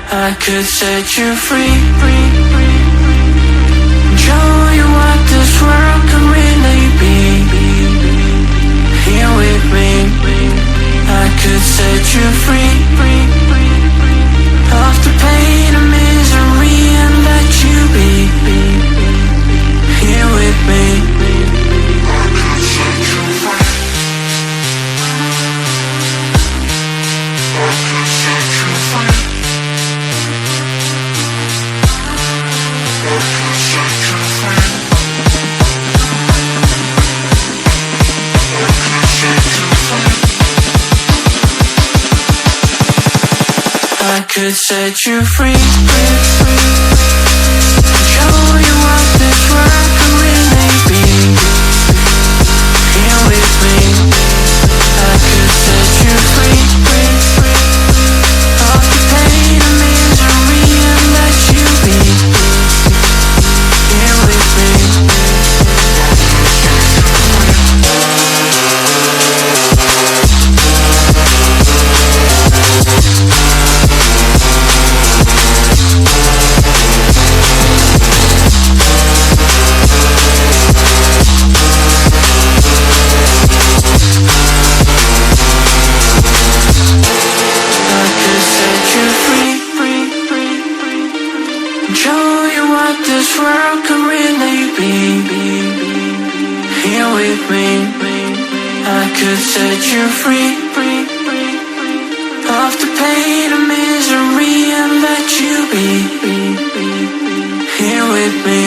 I could set you free. Show you what this world could really be. Here with me, I could set you free. Off the pain and misery and let you be. Here with me, I could set you free. I could set you free. I could set you free. Show you what this world could really be. Here with me, I could set you free. Off the pain and misery and let you be. Here with me, I could set you this world could really be. Here with me, I could set you free. Off the pain and misery and let you be. Here with me,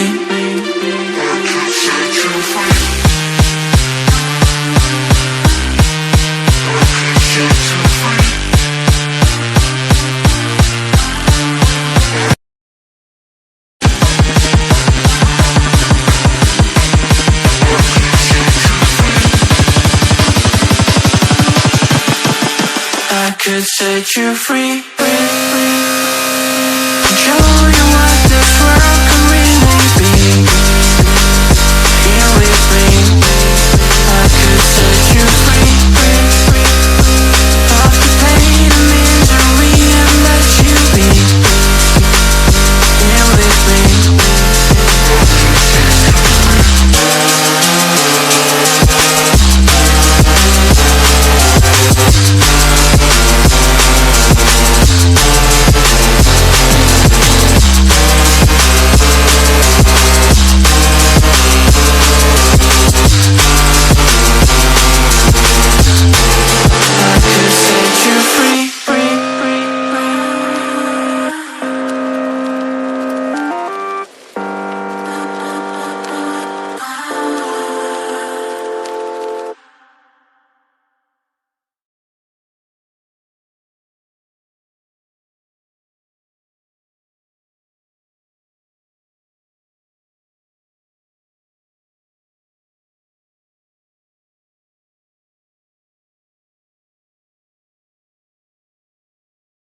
I could set you free. I could set you free. I could set you free.